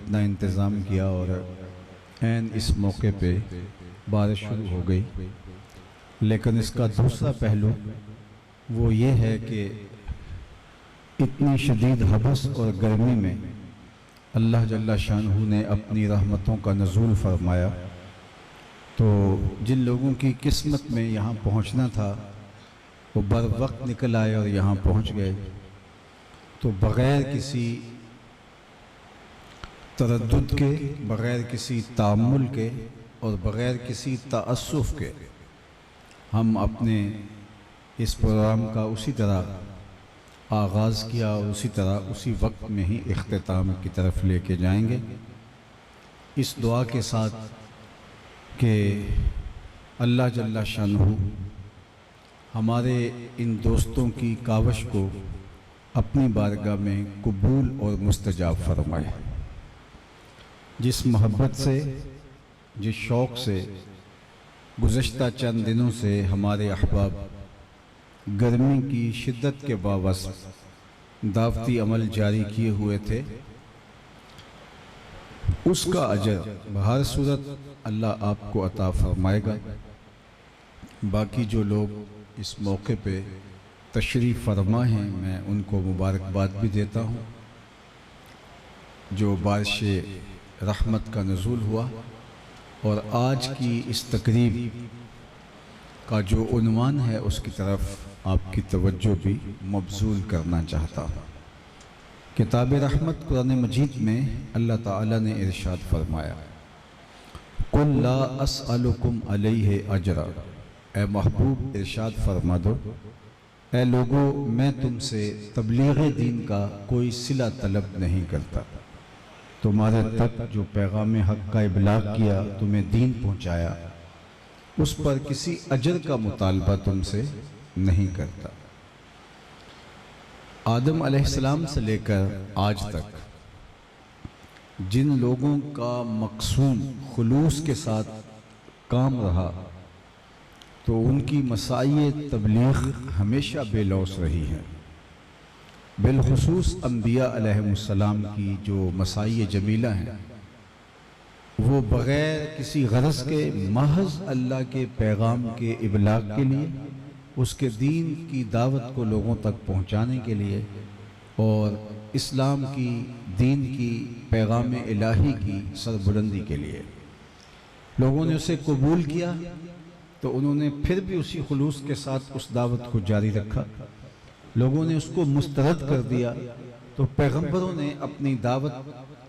اتنا انتظام کیا اور عین اس موقع پہ بارش شروع ہو گئی، لیکن اس کا دوسرا پہلو وہ یہ ہے کہ اتنی شدید حبس اور گرمی میں اللہ جل شانہ نے اپنی رحمتوں کا نزول فرمایا، تو جن لوگوں کی قسمت میں یہاں پہنچنا تھا وہ بر وقت نکل آئے اور یہاں پہنچ گئے، تو بغیر کسی تردد کے، بغیر کسی تعمل کے اور بغیر کسی تعسف کے ہم اپنے اس پروگرام کا اسی طرح آغاز کیا اور اسی طرح اسی وقت میں ہی اختتام کی طرف لے کے جائیں گے، اس دعا کے ساتھ کہ اللہ جل شانہ ہمارے ان دوستوں کی کاوش کو اپنی بارگاہ میں قبول اور مستجاب فرمائے۔ جس محبت سے، جس شوق سے گزشتہ چند دنوں سے ہمارے احباب گرمی کی شدت کے باوجود دعوتی عمل جاری کیے ہوئے تھے، اس کا اجر بہر صورت اللہ آپ کو عطا فرمائے گا۔ باقی جو لوگ اس موقع پہ تشریف فرما ہیں میں ان کو مبارکباد بھی دیتا ہوں۔ جو بارش رحمت کا نزول ہوا اور آج کی اس تقریب کا جو عنوان ہے اس کی طرف آپ کی توجہ بھی مبذول کرنا چاہتا ہوں۔ کتاب رحمت قرآن مجید میں اللہ تعالیٰ نے ارشاد فرمایا، قُلْ لَا أَسْأَلُكُمْ عَلَيْهِ أَجْرًا، اے محبوب ارشاد فرما دو، اے لوگو میں تم سے تبلیغ دین کا کوئی صلہ طلب نہیں کرتا، تمہارے تک جو پیغام حق کا ابلاغ کیا، تمہیں دین پہنچایا، اس پر کسی اجر کا مطالبہ تم سے نہیں کرتا۔ آدم علیہ السلام سے لے کر آج تک جن لوگوں کا مقصود خلوص کے ساتھ کام رہا تو ان کی مساعی تبلیغ ہمیشہ بے لوث رہی ہے، بالخصوص انبیاء علیہ السلام کی جو مساعی جمیلہ ہیں وہ بغیر کسی غرض کے محض اللہ کے پیغام کے ابلاغ کے لیے، اس کے دین کی دعوت کو لوگوں تک پہنچانے کے لیے اور اسلام کی، دین کی، پیغام الہی کی سربلندی کے لیے لوگوں نے اسے قبول کیا، تو انہوں نے پھر بھی اسی خلوص کے ساتھ اس دعوت کو جاری رکھا۔ لوگوں نے اس کو مسترد کر دیا تو پیغمبروں نے اپنی دعوت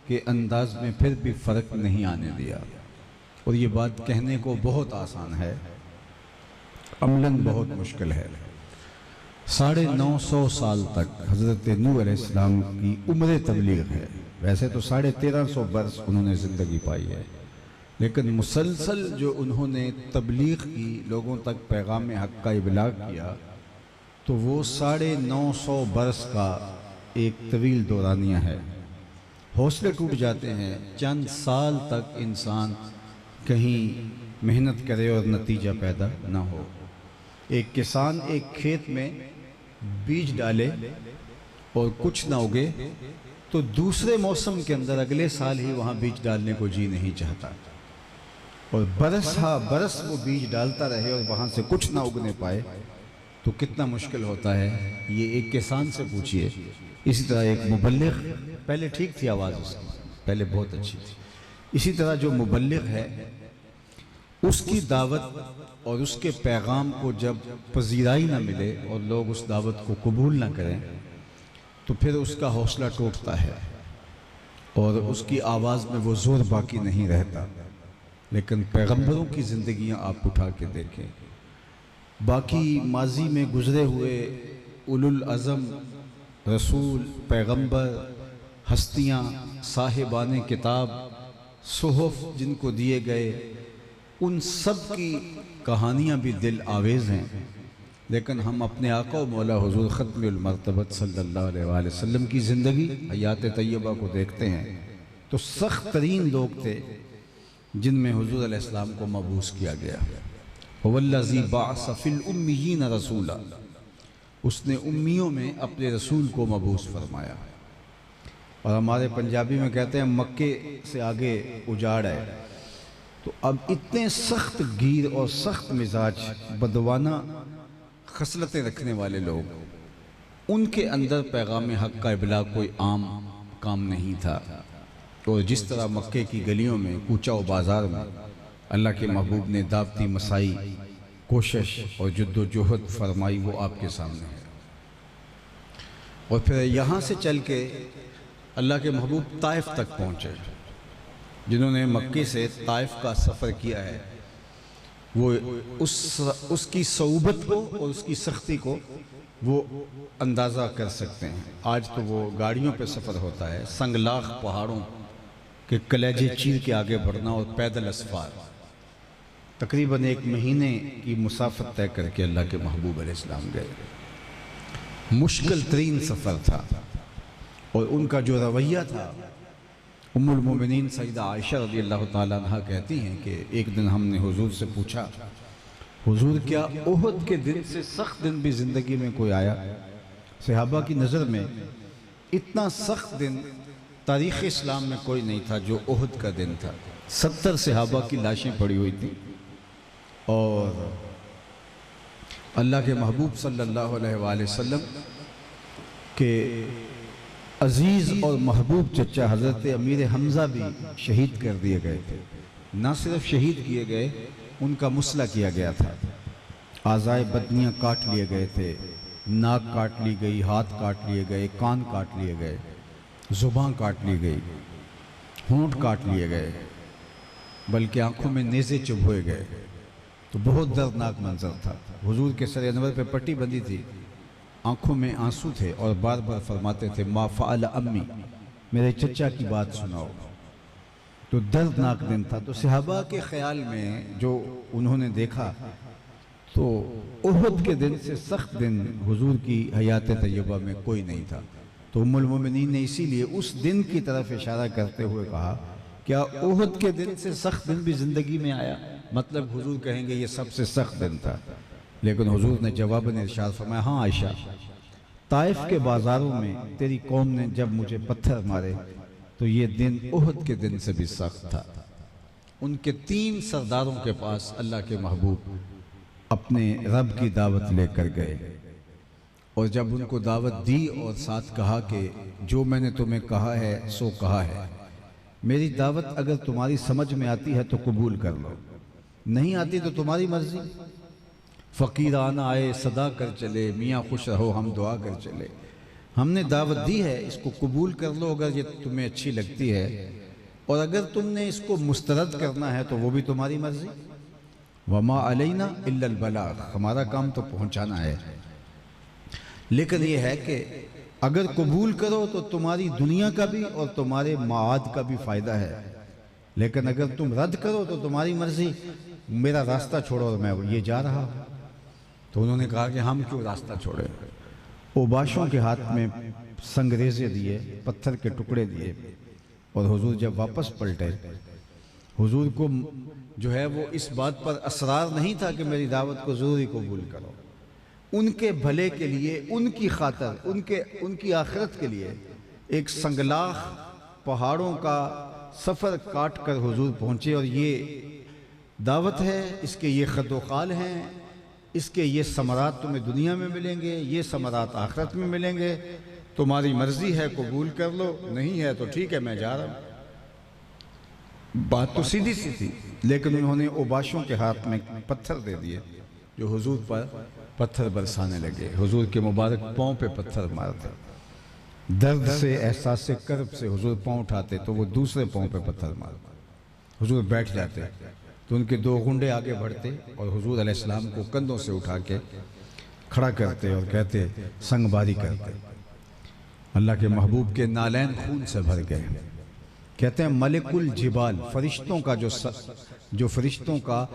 کے انداز میں پھر بھی فرق نہیں آنے دیا، اور یہ بات کہنے کو بہت آسان ہے، عملاً بہت مشکل ہے۔ 950 سال تک حضرت نوح علیہ السلام کی عمر تبلیغ ہے، ویسے تو 1350 برس انہوں نے زندگی پائی ہے، لیکن مسلسل جو انہوں نے تبلیغ کی، لوگوں تک پیغام حق کا ابلاغ کیا، تو وہ 950 برس کا ایک طویل دورانیہ ہے۔ حوصلے ٹوٹ جاتے ہیں، چند سال تک انسان کہیں محنت کرے اور نتیجہ پیدا نہ ہو۔ ایک کسان ایک کھیت میں بیج ڈالے اور کچھ نہ اگے تو دوسرے موسم کے اندر اگلے سال ہی وہاں بیج ڈالنے کو جی نہیں چاہتا، اور برس ہا برس وہ بیج ڈالتا رہے اور وہاں سے کچھ نہ اگنے پائے تو کتنا مشکل ہوتا ہے، یہ ایک کسان سے پوچھئے۔ اسی طرح ایک مبلغ، پہلے ٹھیک تھی آواز اس کی، پہلے بہت اچھی تھی، اسی طرح جو مبلغ ہے اس کی دعوت اور اس کے پیغام کو جب پذیرائی نہ ملے اور لوگ اس دعوت کو قبول نہ کریں تو پھر اس کا حوصلہ ٹوٹتا ہے اور اس کی آواز میں وہ زور باقی نہیں رہتا۔ لیکن پیغمبروں کی زندگیاں آپ اٹھا کے دیکھیں، باقی ماضی میں گزرے ہوئے اولو العزم رسول، پیغمبر، ہستیاں، صاحبان کتاب، صحف جن کو دیے گئے، ان سب کی کہانیاں بھی دل آویز ہیں، لیکن ہم اپنے آقا و مولا حضور ختم المرتبت صلی اللہ علیہ وآلہ وسلم کی زندگی، حیات طیبہ کو دیکھتے ہیں تو سخت ترین لوگ تھے جن میں حضور علیہ السلام کو مبعوث کیا گیا۔ هو الذی بعث فی الامیین رسولا، اس نے امیوں میں اپنے رسول کو مبعوث فرمایا۔ اور ہمارے پنجابی میں کہتے ہیں مکے سے آگے اجاڑ ہے۔ تو اب اتنے سخت گیر اور سخت مزاج بدوانہ خصلتیں رکھنے والے لوگ، ان کے اندر پیغام حق کا ابلاغ کوئی عام کام نہیں تھا۔ اور جس طرح مکے کی گلیوں میں، کوچہ و بازار میں اللہ کے محبوب نے دعوتی مسائی، کوشش اور جد و جہد فرمائی، وہ آپ کے سامنے ہے۔ اور پھر یہاں سے چل کے اللہ کے محبوب طائف تک پہنچے۔ جنہوں نے مکے سے طائف کا سفر کیا ہے وہ اس کی صعوبت کو اور اس کی سختی کو وہ اندازہ کر سکتے ہیں۔ آج تو وہ گاڑیوں پہ سفر ہوتا ہے، سنگلاخ پہاڑوں کے کلیجے چیر کے آگے بڑھنا اور پیدل اسفار، تقریباً 1 مہینے کی مسافت طے کر کے اللہ کے محبوب علیہ السلام گئے۔ مشکل ترین سفر تھا، اور ان کا جو رویہ تھا، ام المومنین سیدہ عائشہ رضی اللہ تعالیٰ عنہ کہتی ہیں کہ ایک دن ہم نے حضور سے پوچھا، حضور کیا احد کے دن سے سخت دن بھی زندگی میں کوئی آیا؟ صحابہ کی نظر میں اتنا سخت دن تاریخ اسلام میں کوئی نہیں تھا جو احد کا دن تھا۔ 70 صحابہ کی لاشیں پڑی ہوئی تھیں، اور اللہ کے محبوب صلی اللہ علیہ وآلہ وسلم کے عزیز اور محبوب چچا حضرت امیر حمزہ بھی شہید کر دیے گئے تھے۔ نہ صرف شہید کیے گئے، ان کا مسئلہ کیا گیا تھا، اعضائے بدنیاں کاٹ لیے گئے تھے، ناک کاٹ لی گئی، ہاتھ کاٹ لیے گئے، کان کاٹ لیے گئے، زبان کاٹ لی گئی، ہونٹ کاٹ لیے گئے، بلکہ آنکھوں میں نیزے چبھوئے گئے۔ تو بہت دردناک منظر تھا۔ حضور کے سر انور پہ پٹی بندھی تھی، آنکھوں میں آنسو تھے، اور بار بار فرماتے تھے ما فعل امی، میرے چچا کی بات سناؤ۔ تو دردناک دن تھا۔ تو صحابہ کے خیال میں جو انہوں نے دیکھا، تو احد کے دن سے سخت دن حضور کی حیات طیبہ میں کوئی نہیں تھا۔ تو ام المومنین نے اسی لیے اس دن کی طرف اشارہ کرتے ہوئے کہا، کیا احد کے دن سے سخت دن بھی زندگی میں آیا؟ مطلب حضور کہیں گے یہ سب سے سخت دن تھا۔ لیکن حضور نے جواباً ارشاد فرمایا، ہاں عائشہ، طائف کے بازاروں میں تیری قوم نے جب مجھے پتھر مارے تو یہ دن احد کے دن سے بھی سخت تھا۔ ان کے 3 سرداروں کے پاس اللہ کے محبوب اپنے رب کی دعوت لے کر گئے، اور جب ان کو دعوت دی اور ساتھ کہا کہ جو میں نے تمہیں کہا ہے سو کہا ہے، میری دعوت اگر تمہاری سمجھ میں آتی ہے تو قبول کر لو، نہیں آتی تو تمہاری مرضی۔ فقیرانہ آئے صدا کر چلے، میاں خوش رہو ہم دعا کر چلے۔ ہم نے دعوت دی ہے، اس کو قبول کر لو اگر یہ تمہیں اچھی لگتی ہے، اور اگر تم نے اس کو مسترد کرنا ہے تو وہ بھی تمہاری مرضی۔ وما علینا الا البلاغ، ہمارا کام تو پہنچانا ہے۔ لیکن یہ ہے کہ اگر قبول کرو تو تمہاری دنیا کا بھی اور تمہارے معاد کا بھی فائدہ ہے، لیکن اگر تم رد کرو تو تمہاری مرضی، میرا راستہ چھوڑو اور میں یہ جا رہا ہوں۔ تو انہوں نے کہا کہ ہم کیوں راستہ چھوڑے؟ اوباشوں کے ہاتھ میں سنگریزے دیے، پتھر کے ٹکڑے دیے، اور حضور جب واپس پلٹے، حضور کو جو ہے وہ اس بات پر اصرار نہیں تھا کہ میری دعوت کو ضروری قبول کرو۔ ان کے بھلے کے لیے، ان کی خاطر، ان کی آخرت کے لیے ایک سنگلاخ پہاڑوں کا سفر کاٹ کر حضور پہنچے، اور یہ دعوت ہے، اس کے یہ خد و خال ہیں، اس کے یہ ثمرات تمہیں دنیا میں ملیں گے، یہ ثمرات آخرت میں ملیں گے، تمہاری مرضی ہے قبول کر لو، نہیں ہے تو ٹھیک ہے میں جا رہا ہوں۔ بات تو سیدھی سی تھی، لیکن انہوں نے اوباشوں کے ہاتھ میں پتھر دے دیے، جو حضور پر پتھر برسانے لگے۔ حضور کے مبارک پاؤں پہ پتھر مارتے، درد سے، احساس کرب سے حضور پاؤں اٹھاتے تو وہ دوسرے پاؤں پہ پتھر مارتے، حضور بیٹھ جاتے تو ان کے 2 گھنڈے آگے بڑھتے اور حضور علیہ السلام کو کندھوں سے اٹھا کے کھڑا کرتے اور کہتے، سنگ باری کرتے۔ اللہ کے محبوب کے نالین خون سے بھر گئے۔ کہتے ہیں ملک الجبال، فرشتوں کا جو فرشتوں کا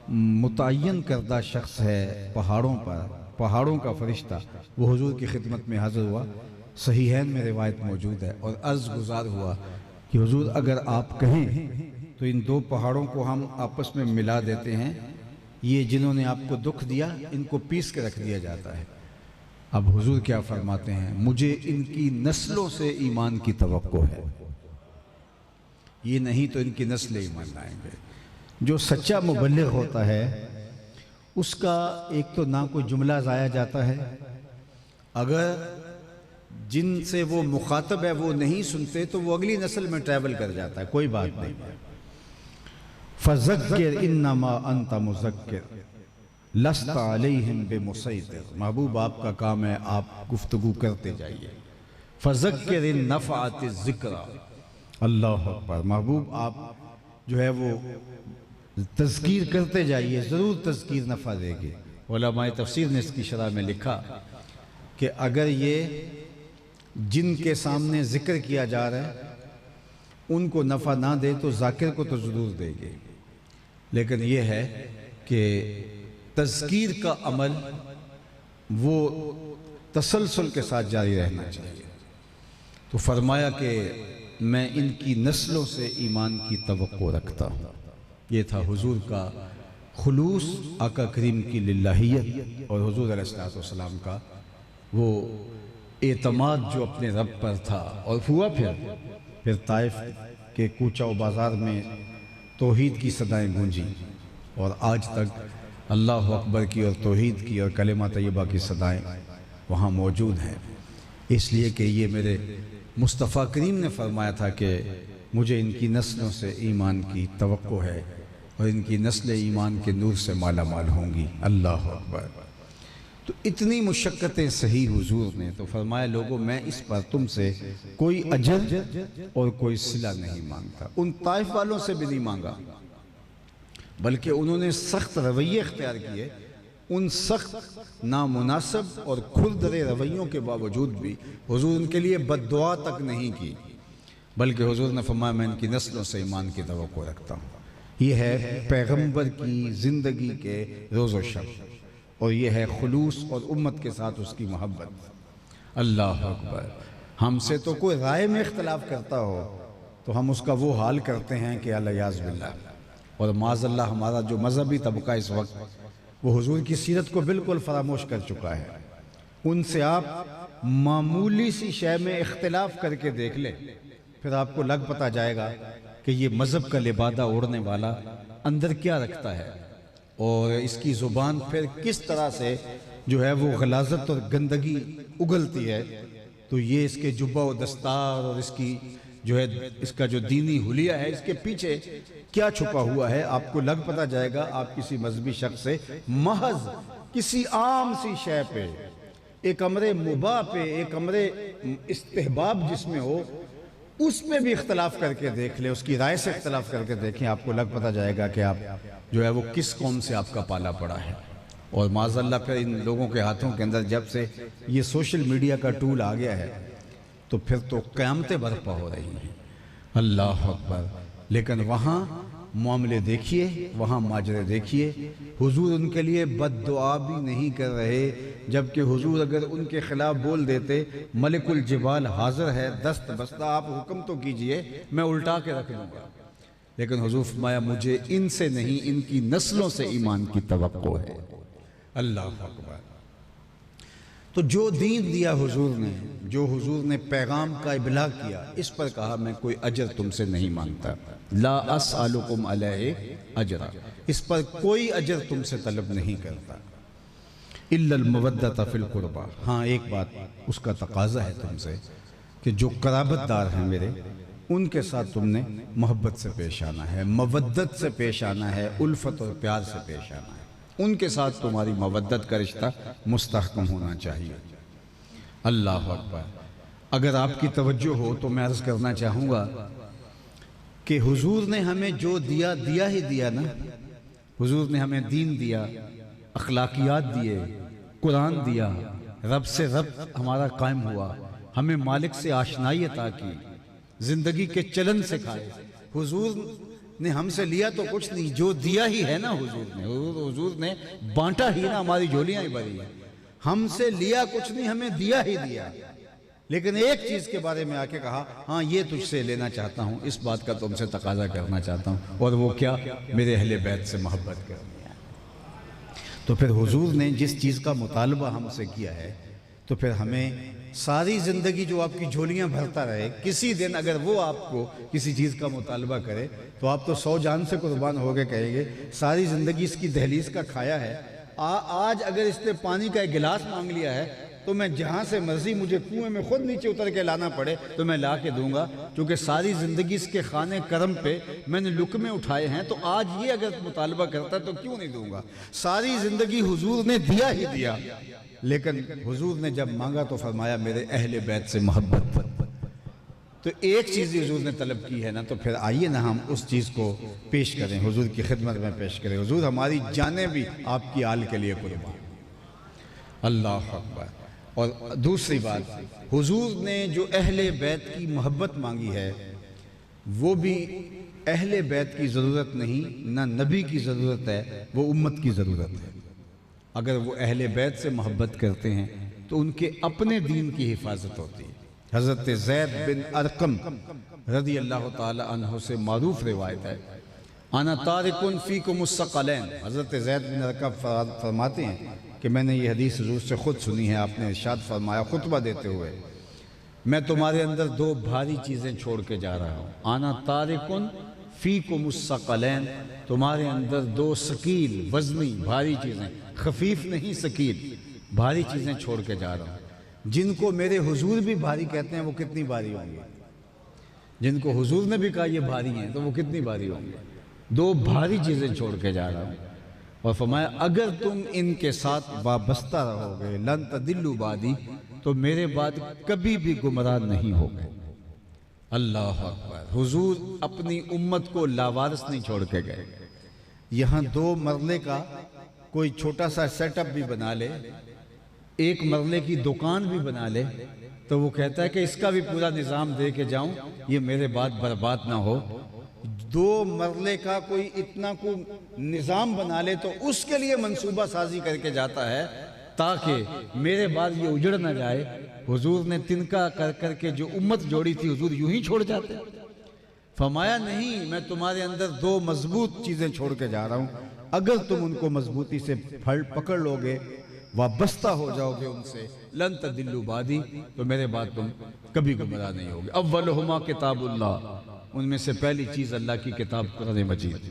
متعین کردہ شخص ہے پہاڑوں پر، پہاڑوں کا فرشتہ، وہ حضور کی خدمت میں حاضر ہوا، صحیحین میں روایت موجود ہے، اور عرض گزار ہوا کہ حضور اگر آپ کہیں تو ان 2 پہاڑوں کو ہم آپس میں ملا دیتے ہیں، یہ جنہوں نے آپ کو دکھ دیا ان کو پیس کے رکھ دیا جاتا ہے۔ اب حضور کیا فرماتے ہیں؟ مجھے ان کی نسلوں سے ایمان کی توقع ہے، یہ نہیں تو ان کی نسلیں ایمان لائیں گے۔ جو سچا مبلغ ہوتا ہے اس کا ایک تو نہ کوئی جملہ ضائع جاتا ہے، اگر جن سے وہ مخاطب ہے وہ نہیں سنتے تو وہ اگلی نسل میں ٹریول کر جاتا ہے، کوئی بات نہیں۔ فَذَكِّرْ إِنَّمَا أَنْتَ مُذَكِّرْ لَسْتَ عَلَيْهِمْ بِمُسَيْطِرٍ، محبوب آپ کا کام ہے آپ گفتگو کرتے جائیے۔ فَذَكِّرْ إِن نَفَعَتِ الذِّكْرَى، اللہ اکبر، محبوب آپ جو ہے وہ تذکیر کرتے جائیے، ضرور تذکیر نفع دے گی۔ علماء تفسیر نے اس کی شرح میں لکھا کہ اگر یہ جن کے سامنے ذکر کیا جا رہا ہے ان کو نفع نہ دے تو ذاکر کو تو ضرور دے گی، لیکن یہ ہے کہ تذکیر کا عمل وہ تسلسل کے ساتھ جاری رہنا چاہیے۔ تو فرمایا کہ میں ان کی نسلوں سے ایمان کی توقع رکھتا ہوں۔ یہ تھا حضور کا خلوص، آقا کریم کی للہیت اور حضور علیہ السلام کا وہ اعتماد جو اپنے رب پر تھا۔ اور ہوا پھر طائف کے کوچہ و بازار میں توحید کی صدائیں گونجی، اور آج تک اللہ اکبر کی اور توحید کی اور کلمہ طیبہ کی صدائیں وہاں موجود ہیں، اس لیے کہ یہ میرے مصطفیٰ کریم نے فرمایا تھا کہ مجھے ان کی نسلوں سے ایمان کی توقع ہے اور ان کی نسلیں ایمان کے نور سے مالا مال ہوں گی۔ اللہ اکبر۔ تو اتنی مشقتیں صحیح حضور نے تو فرمایا لوگوں میں اس پر تم سے کوئی اجر اور کوئی صلہ نہیں مانگتا۔ ان طائف والوں سے بھی نہیں مانگا، بلکہ انہوں نے سخت رویے اختیار کیے۔ ان سخت نامناسب اور کھردرے رویوں کے باوجود بھی حضور ان کے لیے بد دعا تک نہیں کی، بلکہ حضور نے فرمایا میں ان کی نسلوں سے ایمان کی توقع رکھتا ہوں۔ یہ ہے پیغمبر کی زندگی کے روز و شب، اور یہ ہے خلوص اور امت کے ساتھ اس کی محبت۔ اللہ اکبر۔ ہم سے تو کوئی رائے میں اختلاف کرتا ہو تو ہم اس کا وہ حال کرتے ہیں کہ الیاذ باللہ، اور معاذ اللہ ہمارا جو مذہبی طبقہ اس وقت وہ حضور کی سیرت کو بالکل فراموش کر چکا ہے۔ ان سے آپ معمولی سی شے میں اختلاف کر کے دیکھ لیں، پھر آپ کو لگ پتا جائے گا کہ یہ مذہب کا لبادہ اوڑھنے والا اندر کیا رکھتا ہے، اور اس کی زبان پھر کس طرح سے جو ہے وہ غلاظت اور گندگی اگلتی ہے۔ تو یہ اس کے جبہ و دستار اور اس کی جو ہے اس کا جو دینی حلیہ ہے، اس کے پیچھے کیا چھپا ہوا ہے آپ کو لگ پتا جائے گا۔ آپ کسی مذہبی شخص سے محض کسی عام سی شے پہ، ایک امر مباح پہ، ایک امر استحباب جس میں ہو، اس میں بھی اختلاف کر کے دیکھ لیں، اس کی رائے سے اختلاف کر کے دیکھیں، آپ کو لگ پتا جائے گا کہ آپ جو ہے وہ کس قوم سے آپ کا پالا پڑا ہے۔ اور معاذ اللہ پھر ان لوگوں کے ہاتھوں کے اندر جب سے یہ سوشل میڈیا کا ٹول آ گیا ہے تو پھر تو قیامتیں برپا ہو رہی ہیں۔ اللہ اکبر۔ لیکن وہاں معاملے دیکھیے، وہاں ماجرے دیکھیے، حضور ان کے لیے بد دعا بھی نہیں کر رہے، جبکہ حضور اگر ان کے خلاف بول دیتے ملک الجبال حاضر ہے، دست بستہ، آپ حکم تو کیجئے میں الٹا کے رکھ دوں گا، لیکن حضور فرمایا مجھے ان سے نہیں ان کی نسلوں سے ایمان کی توقع ہے۔ اللہ اکبر۔ تو جو دین دیا حضور نے، جو حضور نے پیغام کا ابلاغ کیا، اس پر کہا میں کوئی اجر تم سے نہیں مانگتا، لا اسألکم علیہ اجرا، اس پر کوئی اجر تم سے طلب نہیں کرتا، الا المودۃ فی القربى، ہاں ایک بات اس کا تقاضا ہے تم سے کہ جو قرابت دار ہیں میرے، ان کے ساتھ تم نے محبت سے پیش آنا ہے، مودت سے پیش آنا ہے، الفت اور پیار سے پیش آنا ہے، ان کے ساتھ تمہاری مودت کا رشتہ مستحکم ہونا چاہیے۔ اللہ اکبر۔ اگر آپ کی توجہ ہو تو میں عرض کرنا چاہوں گا کہ حضور نے ہمیں جو دیا دیا ہی دیا نا، حضور نے ہمیں دین دیا، اخلاقیات دیے، قرآن دیا، رب سے رب ہمارا قائم ہوا، ہمیں مالک سے آشنائی عطا کی، زندگی کے چلن سکھائے۔ حضور نے ہم سے لیا تو کچھ نہیں، جو دیا ہی ہے نا حضور نے بانٹا ہی نا، ہماری جھولیاں ہی بھری ہیں، ہم سے لیا کچھ نہیں، ہمیں دیا ہی دیا، لیکن ایک چیز کے بارے میں آ کے کہا ہاں یہ تجھ سے لینا چاہتا ہوں، اس بات کا تم سے تقاضا کرنا چاہتا ہوں، اور وہ کیا؟ میرے اہل بیت سے محبت کرنی ہے۔ تو پھر حضور نے جس چیز کا مطالبہ ہم سے کیا ہے تو تو پھر ہمیں ساری زندگی جو آپ کی جھولیاں بھرتا رہے، کسی دن اگر وہ آپ کو کسی چیز کا مطالبہ کرے تو آپ تو 100 جان سے قربان ہو کے کہیں گے ساری زندگی اس کی دہلیز کا کھایا ہے، آج اگر اس نے پانی کا ایک گلاس مانگ لیا ہے تو میں جہاں سے مرضی مجھے کنویں میں خود نیچے اتر کے لانا پڑے تو میں لا کے دوں گا، کیونکہ ساری زندگی اس کے خانے کرم پہ میں نے لقمے اٹھائے ہیں، تو آج یہ اگر مطالبہ کرتا ہے تو کیوں نہیں دوں گا۔ ساری زندگی حضور نے دیا ہی دیا، لیکن حضور نے جب مانگا تو فرمایا میرے اہل بیت سے محبت۔ تو ایک چیز حضور نے طلب کی ہے نا، تو پھر آئیے نا ہم اس چیز کو پیش کریں، حضور کی خدمت میں پیش کریں۔ حضور ہماری جانیں بھی آپ کی آل کے لیے قربان۔ اللہ اکبر۔ اور دوسری بات، حضور نے جو اہل بیت کی محبت مانگی ہے وہ بھی اہل بیت کی ضرورت نہیں، نہ نبی کی ضرورت ہے، وہ امت کی ضرورت ہے۔ اگر وہ اہل بیت سے محبت کرتے ہیں تو ان کے اپنے دین کی حفاظت ہوتی ہے۔ حضرت زید بن ارقم رضی اللہ تعالی عنہ سے معروف روایت ہے، انا تارک فیکم الثقلین۔ حضرت زید بن ارقم فرماتے ہیں کہ میں نے یہ حدیث حضور سے خود سنی ہے، آپ نے ارشاد فرمایا خطبہ دیتے ہوئے، میں تمہارے اندر 2 بھاری چیزیں چھوڑ کے جا رہا ہوں۔ انا تارک فیکم الثقلین، تمہارے اندر 2 ثقیل وزنی بھاری چیزیں، خفیف نہیں ثقیل، بھاری چیزیں چھوڑ کے جا رہا ہوں، جن کو میرے حضور بھی بھاری کہتے ہیں، وہ کتنی بھاری ہوں گے؟ جن کو حضور نے بھی کہا یہ بھاری ہیں تو وہ کتنی بھاری ہوں گے؟ 2 بھاری چیزیں چھوڑ کے جا رہا ہوں، اور فرمایا اگر تم ان کے ساتھ وابستہ رہو گے لن تضلوا بعدی، تو میرے بعد کبھی بھی گمراہ نہیں ہوگے۔ اللہ اکبر۔ حضور اپنی امت کو لاوارث نہیں چھوڑ کے گئے۔ یہاں 2 مرلے کا کوئی چھوٹا سا سیٹ اپ بھی بنا لے، 1 مرلے کی دکان بھی بنا لے، تو وہ کہتا ہے کہ اس کا بھی پورا نظام دے کے جاؤں، یہ میرے بعد برباد نہ ہو۔ 2 مرلے کا کوئی اتنا کو نظام بنا لے تو اس کے لیے منصوبہ سازی کر کے جاتا ہے تاکہ میرے بعد یہ اجڑ نہ جائے۔ حضور نے تنکا کر کر کے جو امت جوڑی تھی حضور یوں ہی چھوڑ جاتے۔ فرمایا نہیں، میں تمہارے اندر 2 مضبوط چیزیں چھوڑ کے جا رہا ہوں، اگر تم ان کو مضبوطی سے پکڑ لو گے، وابستہ ہو جاؤ گے ان سے، لن تضلوا بعدی، تو میرے بعد تم کبھی گمراہ نہیں ہوگے۔ اولہما کتاب اللہ، ان میں سے پہلی چیز اللہ کی کتاب قرآن مجید،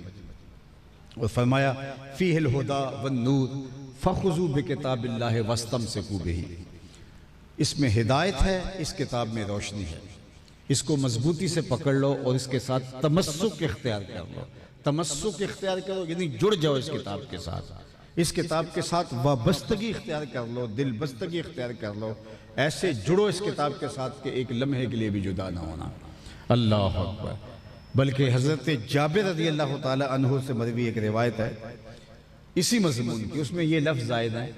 اور فرمایا فیہ الہدی والنور فخذوا بکتاب اللہ واستمسکوا بہ، اس میں ہدایت ہے، اس کتاب میں روشنی ہے، اس کو مضبوطی سے پکڑ لو اور اس کے ساتھ تمسک اختیار کر لو۔ تمسک اختیار کرو یعنی جڑ جاؤ اس کتاب کے ساتھ، اس کتاب کے ساتھ وابستگی اختیار کر لو، دل بستگی اختیار کر لو، ایسے جڑو اس کتاب کے ساتھ کہ ایک لمحے کے لیے بھی جدا نہ ہونا۔ اللہ اکبر۔ بلکہ حضرت جابر رضی اللہ تعالی عنہ سے مروی ایک روایت ہے اسی مضمون کی، اس میں یہ لفظ زائد ہے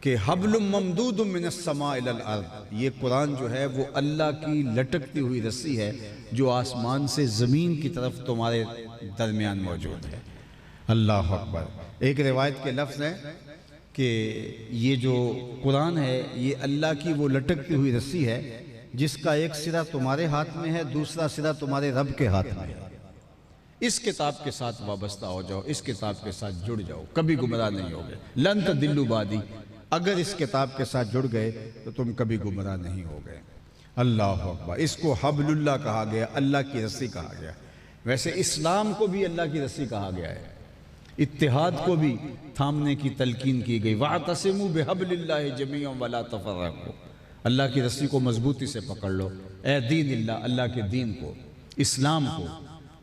کہ حبل ممدود من السماء الی الارض، یہ قرآن جو ہے وہ اللہ کی لٹکتی ہوئی رسی ہے جو آسمان سے زمین کی طرف تمہارے درمیان موجود ہے۔ اللہ اکبر۔ ایک روایت کے لفظ ہیں کہ یہ جو قرآن ہے یہ اللہ کی وہ لٹکتی ہوئی رسی ہے جس کا ایک سرا تمہارے ہاتھ میں ہے، دوسرا سرا تمہارے رب کے ہاتھ میں ہے۔ اس کتاب کے ساتھ وابستہ ہو جاؤ، اس کتاب کے ساتھ جڑ جاؤ، کبھی گمراہ نہیں ہوگے۔ لن تضلوا بعدی، اگر اس کتاب کے ساتھ جڑ گئے تو تم کبھی گمراہ نہیں ہوگے۔ اللہ اکبر۔ اس کو حبل اللہ کہا گیا، اللہ کی رسی کہا گیا۔ ویسے اسلام کو بھی اللہ کی رسی کہا گیا ہے، اتحاد کو بھی تھامنے کی تلقین کی گئی۔ وَاعْتَصِمُوا بِحَبْلِ اللَّهِ جَمِيعًا وَلَا تَفَرَّقُوا، اللہ کی رسی کو مضبوطی سے پکڑ لو۔ اے دین اللہ کے دین کو، اسلام کو۔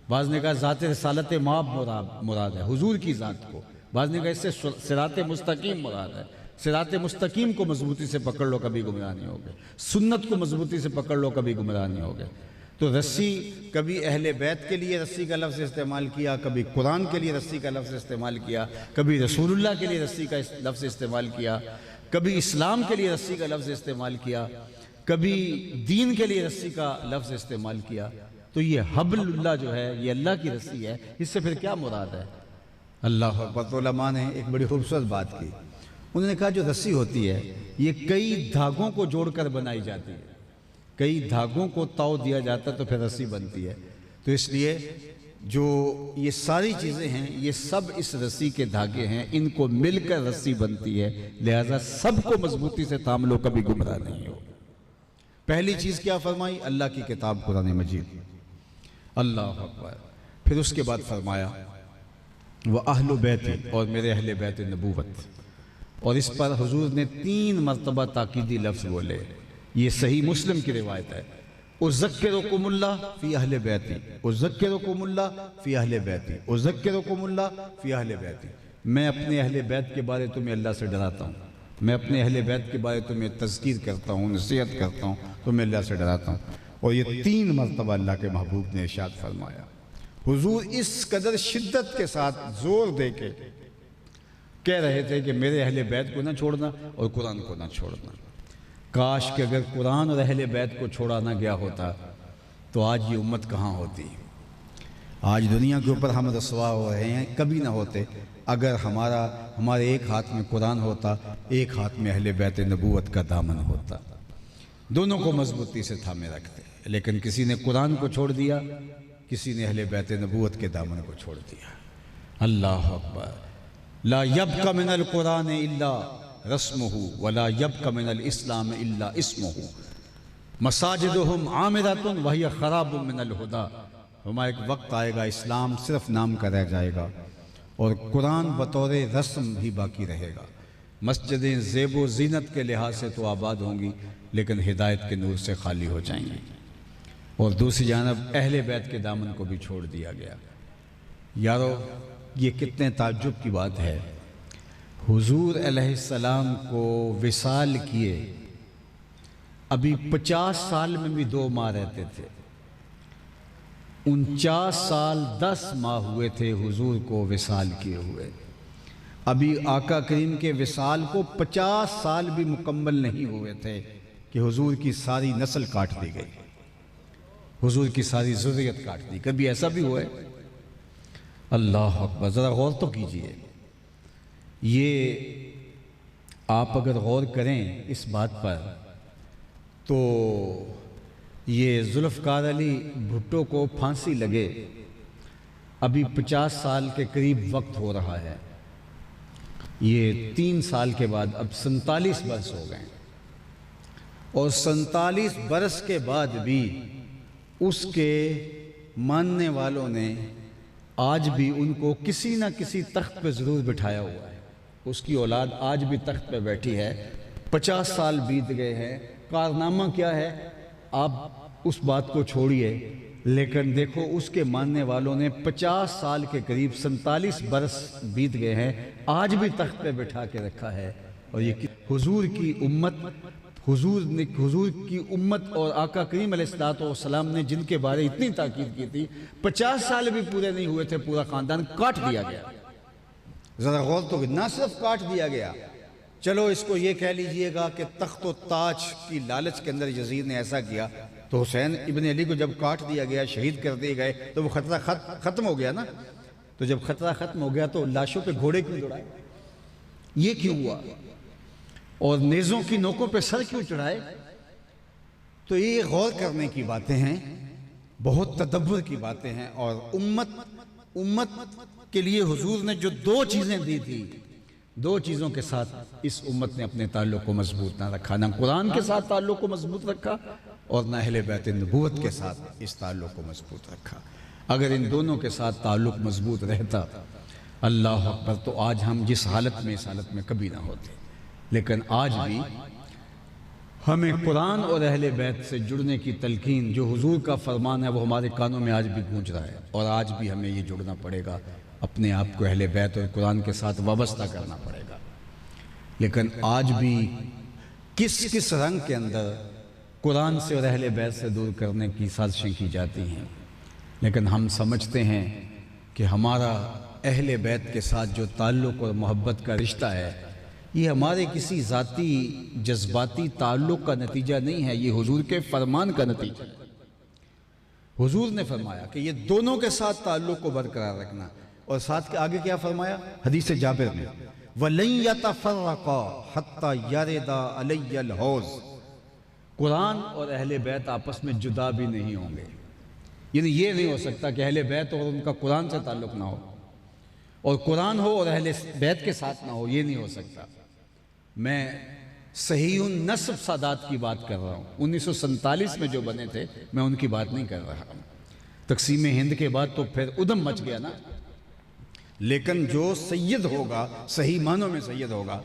بعض نے کہا ذات رسالت مآب مراد ہے، حضور کی ذات کو۔ بعض نے کہا اس سے صراط مستقیم مراد ہے، صراط مستقیم کو مضبوطی سے پکڑ لو کبھی گمراہ نہیں ہوگے، سنت کو مضبوطی سے پکڑ لو کبھی گمراہ نہیں ہوگے۔ تو رسی، کبھی اہل بیت کے لیے رسی کا لفظ استعمال کیا، کبھی قرآن کے لیے رسی کا لفظ استعمال کیا، کبھی رسول اللہ کے لیے رسی کا لفظ استعمال کیا، کبھی اسلام کے لیے رسی کا لفظ استعمال کیا، کبھی دین کے لیے رسی کا لفظ استعمال کیا۔ تو یہ حبل اللہ جو ہے یہ اللہ کی رسی ہے، اس سے پھر کیا مراد ہے؟ اللہ اکبر۔ علماء نے ایک بڑی خوبصورت بات کی، انہوں نے کہا جو رسی ہوتی ہے یہ کئی دھاگوں کو جوڑ کر بنائی جاتی ہے، کئی دھاگوں کو تاؤ دیا جاتا ہے تو پھر رسی بنتی ہے۔ تو اس لیے جو یہ ساری چیزیں ہیں یہ سب اس رسی کے دھاگے ہیں، ان کو مل کر رسی بنتی ہے، لہذا سب کو مضبوطی سے تھام لو، کبھی گمراہ نہیں ہو۔ پہلی چیز کیا فرمائی؟ اللہ کی کتاب قرآن مجید، اللہ اکبر۔ پھر اس کے بعد فرمایا وَأَهْلُ بَيْتِ، اور میرے اہل بیت نبوت، اور اس پر حضور نے 3 مرتبہ تاکیدی لفظ بولے۔ یہ صحیح مسلم کی روایت ہے، اذکرکم اللہ فی اہل بیتی، اذکرکم اللہ فی اہل بیتی، اذکرکم اللہ فی اہل بیتی۔ میں اپنے اہل بیت کے بارے تمہیں اللہ سے ڈراتا ہوں، میں اپنے اہل بیت کے بارے تمہیں تذکیر کرتا ہوں، نصیحت کرتا ہوں، تمہیں اللہ سے ڈراتا ہوں۔ اور یہ 3 مرتبہ اللہ کے محبوب نے ارشاد فرمایا۔ حضور اس قدر شدت کے ساتھ زور دے کے کہہ رہے تھے کہ میرے اہل بیت کو نہ چھوڑنا اور قرآن کو نہ چھوڑنا۔ کاش کہ اگر قرآن اور اہل بیت کو چھوڑا نہ گیا ہوتا تو آج یہ امت کہاں ہوتی؟ آج دنیا کے اوپر ہم رسوا ہو رہے ہیں، کبھی نہ ہوتے اگر ہمارے ایک ہاتھ میں قرآن ہوتا، ایک ہاتھ میں اہل بیت نبوت کا دامن ہوتا، دونوں کو مضبوطی سے تھامے رکھتے۔ لیکن کسی نے قرآن کو چھوڑ دیا، کسی نے اہل بیت نبوت کے دامن کو چھوڑ دیا۔ اللہ اکبر۔ لا یبق من القرآن الا رسمہ ولا یبق من الاسلام الا اسمہ مساجدہم عامرۃ وہی خراب من الہدی۔ ہمارا ایک وقت آئے گا اسلام صرف نام کا رہ جائے گا اور قرآن بطور رسم بھی باقی رہے گا۔ مسجدیں زیب و زینت کے لحاظ سے تو آباد ہوں گی لیکن ہدایت کے نور سے خالی ہو جائیں گی۔ اور دوسری جانب اہل بیت کے دامن کو بھی چھوڑ دیا گیا۔ یارو یہ کتنے تعجب کی بات ہے، حضور علیہ السلام کو وصال کیے ابھی 50 سال میں بھی 2 ماہ رہتے تھے، 49 سال 10 ماہ ہوئے تھے حضور کو وصال کیے ہوئے۔ ابھی آقا کریم کے وصال کو 50 سال بھی مکمل نہیں ہوئے تھے کہ حضور کی ساری نسل کاٹ دی گئی، حضور کی ساری ذریت کاٹ دی۔ کبھی ایسا بھی ہوا ہے؟ اللہ اکبر، ذرا غور تو کیجئے۔ یہ آپ اگر غور کریں اس بات پر تو یہ ذوالفقار علی بھٹو کو پھانسی لگے ابھی 50 سال کے قریب وقت ہو رہا ہے، یہ 3 سال کے بعد اب 47 برس ہو گئے، اور 47 برس کے بعد بھی اس کے ماننے والوں نے آج بھی ان کو کسی نہ کسی تخت پہ ضرور بٹھایا ہوا ہے۔ اس کی اولاد آج بھی تخت پہ بیٹھی ہے، 50 سال بیت گئے ہیں۔ کارنامہ کیا ہے آپ اس بات کو چھوڑیے، لیکن دیکھو اس کے ماننے والوں نے 50 سال کے قریب 47 برس بیت گئے ہیں، آج بھی تخت پہ بٹھا کے رکھا ہے۔ اور یہ حضور کی امت، حضور کی امت اور آقا کریم علیہ السلام نے جن کے بارے اتنی تاکید کی تھی، 50 سال بھی پورے نہیں ہوئے تھے، پورا خاندان کاٹ دیا گیا۔ ذرا غور تو، نہ صرف کاٹ دیا گیا، چلو اس کو یہ کہہ لیجئے گا کہ تخت و تاج کی لالچ کے اندر یزید نے ایسا کیا، تو حسین ابن علی کو جب کاٹ دیا گیا، شہید کر دیے گئے، تو وہ خطرہ ختم ہو گیا نا۔ تو جب خطرہ ختم ہو گیا تو لاشوں پہ گھوڑے کیوں دوڑائے؟ یہ کیوں ہوا؟ اور نیزوں کی نوکوں پہ سر کیوں چڑھائے؟ تو یہ غور کرنے کی باتیں ہیں، بہت تدبر کی باتیں ہیں۔ اور امت کے لیے حضور نے جو 2 چیزیں دی تھی، 2 چیزوں کے ساتھ اس امت نے اپنے تعلق کو مضبوط نہ رکھا، نہ قرآن کے ساتھ تعلق کو مضبوط رکھا اور نہ اہل بیت نبوت کے ساتھ اس تعلق کو مضبوط رکھا۔ اگر ان دونوں کے ساتھ تعلق مضبوط رہتا، اللہ اکبر، تو آج ہم جس حالت میں، اس حالت میں کبھی نہ ہوتے۔ لیکن آج بھی ہمیں قرآن اور اہل بیت سے جڑنے کی تلقین، جو حضور کا فرمان ہے، وہ ہمارے کانوں میں آج بھی گونج رہا ہے، اور آج بھی ہمیں یہ جڑنا پڑے گا، اپنے آپ کو اہل بیت اور قرآن کے ساتھ وابستہ کرنا پڑے گا۔ لیکن آج بھی کس رنگ کے اندر قرآن سے اور اہل بیت سے دور کرنے کی سازشیں کی جاتی ہیں، لیکن ہم سمجھتے ہیں کہ ہمارا اہل بیت کے ساتھ جو تعلق اور محبت کا رشتہ ہے، یہ ہمارے کسی ذاتی جذباتی تعلق کا نتیجہ نہیں ہے، یہ حضور کے فرمان کا نتیجہ ہے۔ حضور نے فرمایا کہ یہ دونوں کے ساتھ تعلق کو برقرار رکھنا، اور ساتھ کے آگے کیا فرمایا حدیث جابر میں، وَلَن يَتَفَرَّقَا حَتَّى يَرِدَ عَلَيَّ الْحَوْض۔ قرآن اور اہل بیت آپس میں جدا بھی نہیں ہوں گے، یعنی یہ نہیں ہو سکتا کہ اہل بیت اور ان کا قرآن سے تعلق نہ ہو، اور قرآن ہو اور اہل بیت کے ساتھ نہ ہو، یہ نہیں ہو سکتا۔ میں صحیح النسب سادات کی بات کر رہا ہوں، 1947 میں جو بنے تھے، میں ان کی بات نہیں کر رہا ہوں۔ تقسیم ہند کے بعد تو پھر ادھم مچ گیا نا، لیکن جو سید ہوگا، صحیح معنوں میں سید ہوگا،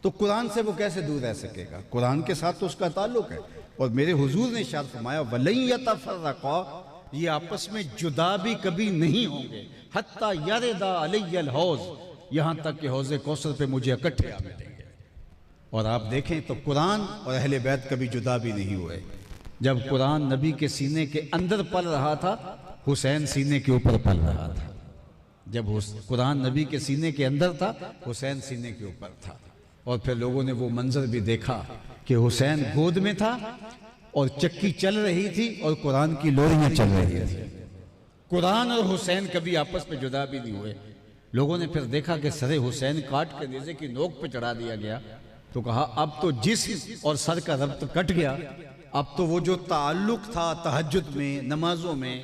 تو قرآن سے وہ کیسے دور رہ سکے گا؟ قرآن کے ساتھ تو اس کا تعلق ہے۔ اور میرے حضور نے ارشاد فرمایا وَلَن يَتَفَرَّقَا، یہ آپس میں جدا بھی کبھی نہیں ہوں گے، حَتَّى يَرِدَ عَلَيَّ الْحَوْض، یہاں تک کہ حوض کوثر پہ مجھے اکٹھے آ ملیں گے۔ اور آپ دیکھیں تو قرآن اور اہل بیت کبھی جدا بھی نہیں ہوئے۔ جب قرآن نبی کے سینے کے اندر پل رہا تھا، حسین سینے کے اوپر پل رہا تھا۔ جب قرآن نبی کے سینے کے اندر تھا، حسین سینے کے اوپر تھا۔ اور پھر لوگوں نے وہ منظر بھی دیکھا کہ حسین گود میں تھا اور چکی چل رہی تھی اور قرآن کی لوریاں چل رہی تھی۔ قرآن اور حسین کبھی آپس میں جدا بھی نہیں ہوئے۔ لوگوں نے پھر دیکھا کہ سر حسین کاٹ کے نیزے کی نوک پہ چڑھا دیا گیا، تو کہا اب تو جسم اور سر کا ربط کٹ گیا، اب تو وہ جو تعلق تھا تہجد میں، نمازوں میں،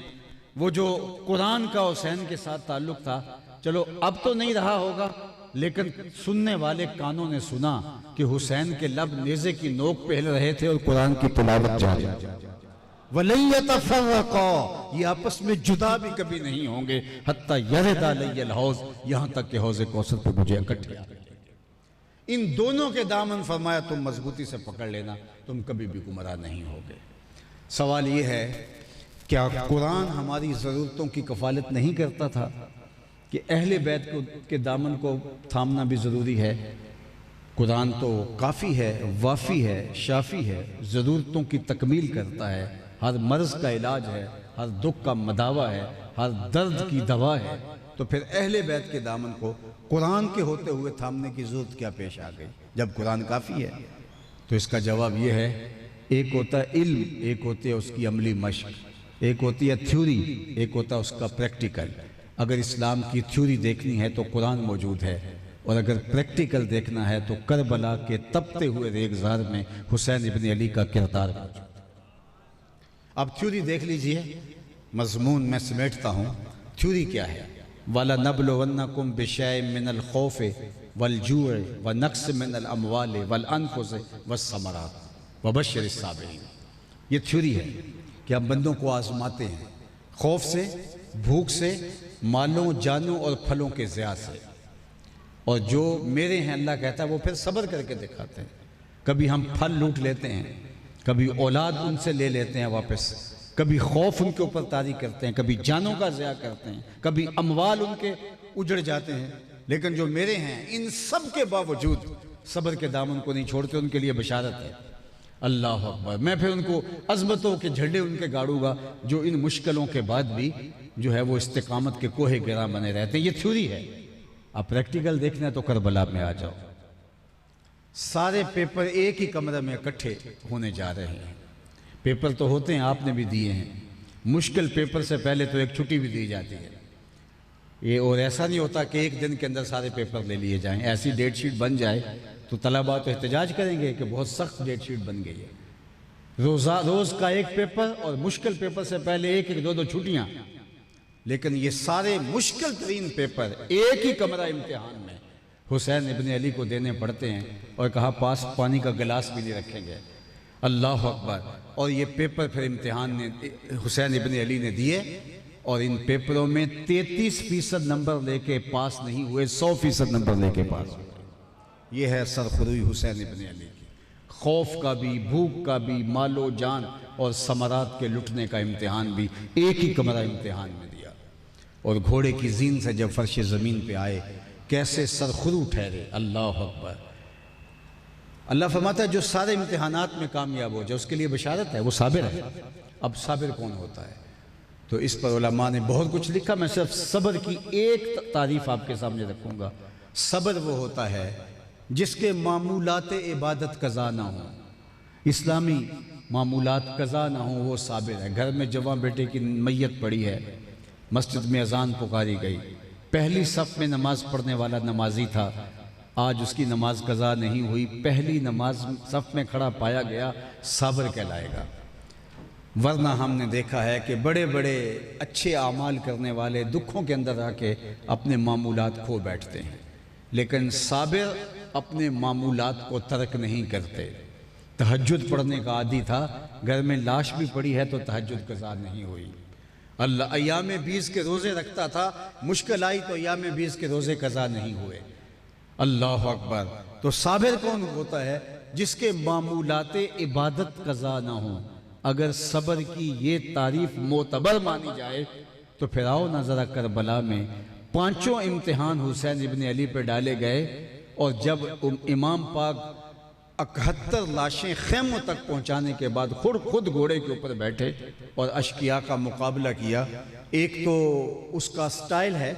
وہ جو قرآن کا حسین کے ساتھ تعلق تھا، چلو اب تو نہیں رہا ہوگا، لیکن سننے والے کانوں نے سنا کہ حسین کے لب نیزے کی نوک پہ ہل رہے تھے اور قرآن کی تلاوت جاری۔ وَلَن يَتَفَرَّقَا، یہ آپس میں جدا بھی کبھی نہیں ہوں گے، حَتَّى يَرِدَ عَلَيَّ الْحَوْض، یہاں تک کہ حوض کوثر پہ مجھے اکٹھے آ۔ ان دونوں کے دامن فرمایا تم مضبوطی سے پکڑ لینا، تم کبھی بھی گمراہ نہیں ہوگے۔ سوال یہ ہے، کیا قرآن ہماری ضرورتوں کی کفالت نہیں کرتا تھا کہ اہل بیت کے دامن کو تھامنا بھی ضروری ہے؟ قرآن تو کافی ہے، وافی ہے، شافی ہے، ضرورتوں کی تکمیل کرتا ہے، ہر مرض کا علاج ہے، ہر دکھ کا مداوع ہے، ہر درد کی دوا ہے، تو پھر اہل بیت کے دامن کو قرآن کے ہوتے ہوئے تھامنے کی ضرورت کیا پیش آ گئی جب قرآن کافی ہے؟ تو اس کا جواب یہ ہے، ایک ہوتا ہے علم، ایک ہوتی ہے اس کی عملی مشق، ایک ہوتی ہے تھیوری، ایک ہوتا ہے اس کا پریکٹیکل۔ اگر اسلام کی تھیوری دیکھنی ہے تو قرآن موجود ہے، اور اگر پریکٹیکل دیکھنا ہے تو کربلا کے تپتے ہوئے ریگزار میں حسین ابن علی کا کردار موجود۔ اب تھیوری دیکھ لیجئے، مضمون میں سمیٹتا ہوں۔ تھیوری کیا ہے؟ وَلَنَبْلُوَنَّكُمْ بِشَيْءٍ مِّنَ الْخَوْفِ وَالْجُوعِ وَنَقْصٍ مِّنَ الْأَمْوَالِ وَالْأَنفُسِ وَالثَّمَرَاتِ وَبَشِّرِ الصَّابِرِينَ۔ یہ تھیوری ہے کہ ہم بندوں کو آزماتے ہیں، خوف سے، بھوک سے، مالوں، جانوں اور پھلوں کے ضیاع سے، اور جو میرے ہیں اللہ کہتا ہے وہ پھر صبر کر کے دکھاتے ہیں۔ کبھی ہم پھل لوٹ لیتے ہیں، کبھی اولاد ان سے لے لیتے ہیں واپس، کبھی خوف ان کے اوپر طاری کرتے ہیں، کبھی جانوں کا ضیاع کرتے ہیں، کبھی اموال ان کے اجڑ جاتے ہیں، لیکن جو میرے ہیں ان سب کے باوجود صبر کے دامن کو نہیں چھوڑتے، ان کے لیے بشارت ہے۔ اللہ اکبر۔ میں پھر ان کو عظمتوں کے جھنڈے ان کے گاڑوں گا جو ان مشکلوں کے بعد بھی جو ہے وہ استقامت کے کوہ گراں بنے رہتے ہیں۔ یہ تھیوری ہے۔ اب پریکٹیکل دیکھنا ہے تو کربلا میں آ جاؤ۔ سارے پیپر ایک ہی کمرے میں اکٹھے ہونے جا رہے ہیں۔ پیپر تو ہوتے ہیں، آپ نے بھی دیے ہیں، مشکل پیپر سے پہلے تو ایک چھٹی بھی دی جاتی ہے یہ، اور ایسا نہیں ہوتا کہ ایک دن کے اندر سارے پیپر لے لیے جائیں۔ ایسی ڈیٹ شیٹ بن جائے تو طلباء تو احتجاج کریں گے کہ بہت سخت ڈیٹ شیٹ بن گئی ہے، روز کا ایک پیپر، اور مشکل پیپر سے پہلے ایک ایک دو چھٹیاں، لیکن یہ سارے مشکل ترین پیپر ایک ہی کمرہ امتحان میں حسین ابن علی کو دینے پڑتے ہیں، اور کہا پاس پانی کا گلاس بھی نہیں رکھیں گے۔ اللہ اکبر۔ اور یہ پیپر پھر امتحان نے حسین ابن علی نے دیے، اور ان پیپروں میں 33% نمبر لے کے پاس نہیں ہوئے، 100% نمبر لے کے پاس ہوئے۔ یہ ہے سرخروئی حسین ابن علی کی، خوف کا بھی، بھوک کا بھی، مال و جان اور ثمرات کے لٹنے کا امتحان بھی ایک ہی کمرہ امتحان میں دیا۔ اور گھوڑے کی زین سے جب فرش زمین پہ آئے کیسے سرخرو ٹھہرے۔ اللہ اکبر۔ اللہ فرماتا ہے جو سارے امتحانات میں کامیاب ہو جائے اس کے لیے بشارت ہے، وہ صابر ہے۔ اب صابر کون ہوتا ہے؟ تو اس پر علماء نے بہت کچھ لکھا، میں صرف صبر کی ایک تعریف آپ کے سامنے رکھوں گا۔ صبر وہ ہوتا ہے جس کے معمولات عبادت قضا نہ ہوں، اسلامی معمولات قضا نہ ہوں، وہ صابر ہے۔ گھر میں جوان بیٹے کی میت پڑی ہے، مسجد میں اذان پکاری گئی، پہلی صف میں نماز پڑھنے والا نمازی تھا، آج اس کی نماز قضا نہیں ہوئی، پہلی نماز صف میں کھڑا پایا گیا، صابر کہلائے گا۔ ورنہ ہم نے دیکھا ہے کہ بڑے بڑے اچھے اعمال کرنے والے دکھوں کے اندر آ کے اپنے معمولات کھو بیٹھتے ہیں، لیکن صابر اپنے معمولات کو ترک نہیں کرتے۔ تہجد پڑھنے کا عادی تھا، گھر میں لاش بھی پڑی ہے تو تہجد قضا نہیں ہوئی۔ اللہ ایام 20 کے روزے رکھتا تھا، مشکل آئی تو ایام 20 کے روزے قضا نہیں ہوئے۔ اللہ اکبر۔ تو صابر کون ہوتا ہے؟ جس کے معمولات عبادت قضا نہ ہوں۔ اگر صبر کی یہ تعریف معتبر مانی جائے تو پھر آؤ نہ ذرا کربلا میں 5 امتحان حسین ابن علی پہ ڈالے گئے، اور جب امام پاک 71 لاشیں خیموں تک پہنچانے کے بعد خود گھوڑے کے اوپر بیٹھے اور اشقیاء کا مقابلہ کیا۔ ایک تو اس کا سٹائل ہے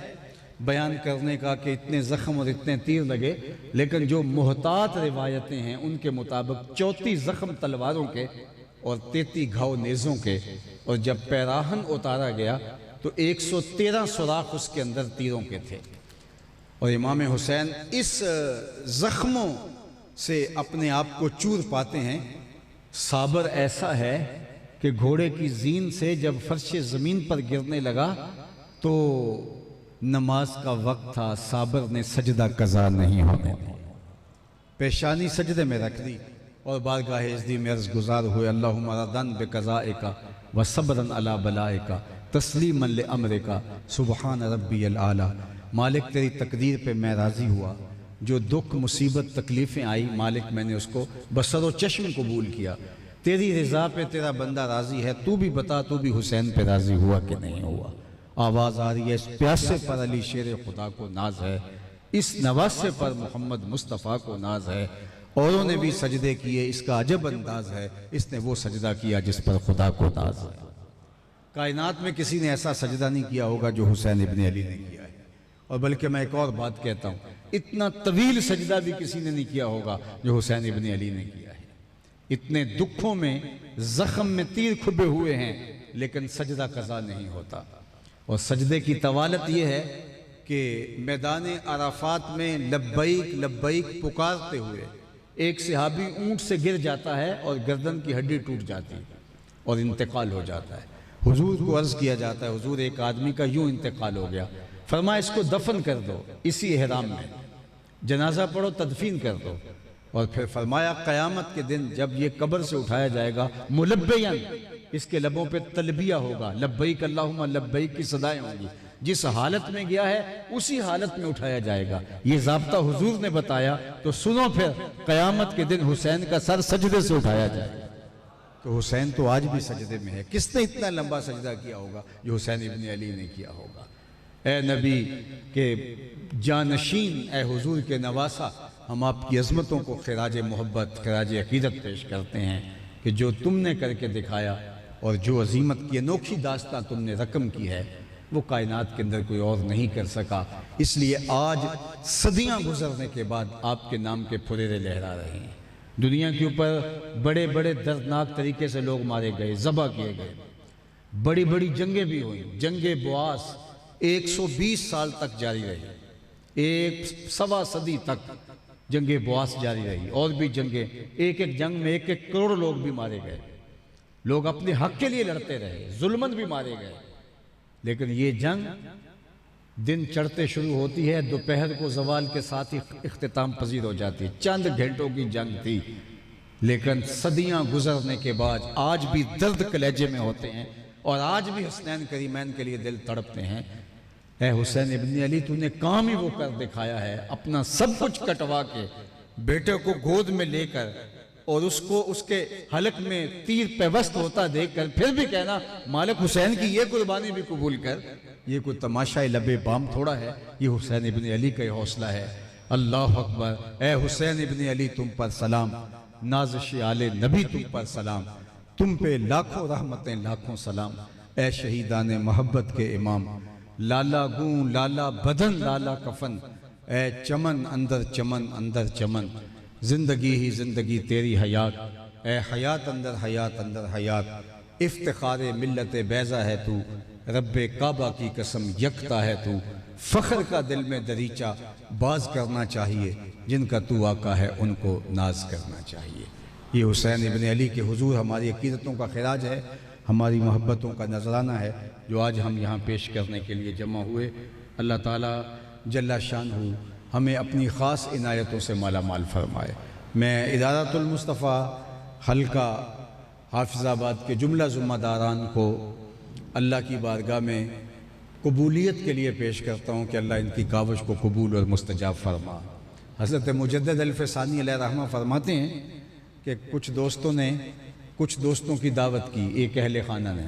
بیان کرنے کا کہ اتنے زخم اور اتنے تیر لگے، لیکن جو محتاط روایتیں ہیں ان کے مطابق 34 زخم تلواروں کے اور 33 گھاؤ نیزوں کے، اور جب پیراہن اتارا گیا تو 113 سوراخ اس کے اندر تیروں کے تھے۔ اور امام حسین اس زخموں سے اپنے آپ کو چور پاتے ہیں۔ صابر ایسا ہے کہ گھوڑے کی زین سے جب فرش زمین پر گرنے لگا تو نماز کا وقت تھا، صابر نے سجدہ قضا نہیں ہونے دیا، پیشانی سجدے میں رکھ دی اور بارگاہ عزدی میں عرض گزار ہوئے، اللہم ردن بقضائکا وصبرن علی بلائکا تسلیما لامرکا سبحان ربی العالی۔ مالک تیری تقدیر پہ میں راضی ہوا، جو دکھ مصیبت تکلیفیں آئی مالک میں نے اس کو بصر و چشم قبول کیا، تیری رضا پہ تیرا بندہ راضی ہے، تو بھی بتا تو بھی حسین پہ راضی ہوا کہ نہیں ہوا۔ آواز آ رہی ہے، اس پیاسے پر علی شیر خدا کو ناز ہے، اس نواسے پر محمد مصطفیٰ کو ناز ہے، اوروں نے بھی سجدے کیے، اس کا عجب انداز ہے، اس نے وہ سجدہ کیا جس پر خدا کو ناز ہے۔ کائنات میں کسی نے ایسا سجدہ نہیں کیا ہوگا جو حسین ابن علی نے کیا ہے، اور بلکہ میں ایک اور بات کہتا ہوں، اتنا طویل سجدہ بھی کسی نے نہیں کیا ہوگا جو حسین ابن علی نے کیا ہے۔ اتنے دکھوں میں زخم میں تیر کھبے ہوئے ہیں لیکن سجدہ قضا نہیں ہوتا۔ اور سجدے کی طوالت یہ ہے کہ میدان عرفات میں لبیک لبیک پکارتے ہوئے ایک صحابی اونٹ سے گر جاتا ہے اور گردن کی ہڈی ٹوٹ جاتی ہے اور انتقال ہو جاتا ہے۔ حضور کو عرض کیا جاتا ہے، حضور ایک آدمی کا یوں انتقال ہو گیا، فرمایا اس کو دفن کر دو اسی احرام میں، جنازہ پڑھو تدفین کر دو، اور پھر فرمایا قیامت کے دن جب یہ قبر سے اٹھایا جائے گا ملبیاً، اس کے لبوں پہ تلبیہ ہوگا، لبیک اللہم لبیک کی صدائیں ہوں گی، جس حالت میں گیا ہے اسی حالت میں اٹھایا جائے گا۔ یہ ضابطہ حضور نے بتایا، تو سنو پھر قیامت کے دن حسین کا سر سجدے سے اٹھایا جائے گا۔ تو حسین تو آج بھی سجدے میں ہے، کس نے اتنا لمبا سجدہ کیا ہوگا جو حسین ابن علی نے کیا ہوگا؟ اے نبی کے جانشین، اے حضور کے نواسا، ہم آپ کی عظمتوں کو خراج محبت خراج عقیدت پیش کرتے ہیں کہ جو تم نے کر کے دکھایا اور جو عظیمت کی انوکھی داستان تم نے رقم کی ہے وہ کائنات کے اندر کوئی اور نہیں کر سکا۔ اس لیے آج صدیاں گزرنے کے بعد آپ کے نام کے پھریرے لہرا رہے ہیں۔ دنیا کے اوپر بڑے بڑے دردناک طریقے سے لوگ مارے گئے، ذبح کیے گئے، بڑی بڑی جنگیں بھی ہوئیں۔ جنگ بواس 120 سال تک جاری رہی، 1.25 صدی تک جنگ بواس جاری رہی، اور بھی جنگیں، ایک ایک جنگ میں 1 کروڑ لوگ بھی مارے گئے۔ لوگ اپنے حق کے لیے لڑتے رہے، ظلمن بھی مارے گئے، لیکن یہ جنگ دن چڑھتے شروع ہوتی ہے، دوپہر کو زوال کے ساتھ ہی اختتام پذیر ہو جاتی ہے۔ چند گھنٹوں کی جنگ تھی، لیکن صدیاں گزرنے کے بعد آج بھی درد کلیجے میں ہوتے ہیں، اور آج بھی حسنین کریمین کے لیے دل تڑپتے ہیں۔ اے حسین ابن علی، تو نے کام ہی وہ کر دکھایا ہے، اپنا سب کچھ کٹوا کے بیٹے کو گود میں لے کر اور اس کو اس کے حلق میں تیر پیوست ہوتا دیکھ کر پھر بھی کہنا مالک حسین کی یہ قربانی بھی قبول کر، یہ کوئی تماشائی لبے بام تھوڑا ہے، یہ حسین ابن علی کا حوصلہ ہے۔ اللہ اکبر۔ اے حسین ابن علی، تم پر سلام، نازش آل نبی تم پر سلام، تم پہ لاکھوں رحمتیں لاکھوں سلام۔ اے شہیدان محبت کے امام، لالا گوں لالا بدن لالا کفن، اے چمن اندر چمن اندر چمن، زندگی ہی زندگی تیری حیات، اے حیات اندر حیات، افتخار ملت بیضا ہے تو، رب کعبہ کی قسم یکتا ہے تو، فخر کا دل میں دریچہ باز کرنا چاہیے، جن کا تو آقا ہے ان کو ناز کرنا چاہیے۔ یہ حسین ابن علی کے حضور ہماری عقیدتوں کا خراج ہے۔ ہماری محبتوں کا نذرانہ ہے جو آج ہم یہاں پیش کرنے کے لیے جمع ہوئے۔ اللہ تعالیٰ جل شانہ ہمیں اپنی خاص عنایتوں سے مالا مال فرمائے۔ میں ادارۃ المصطفیٰ حلقہ حافظ آباد کے جملہ ذمہ داران کو اللہ کی بارگاہ میں قبولیت کے لیے پیش کرتا ہوں کہ اللہ ان کی کاوش کو قبول اور مستجاب فرما۔ حضرت مجدد الفسانی علیہ رحمہ فرماتے ہیں کہ کچھ دوستوں کی دعوت کی ایک اہل خانہ نے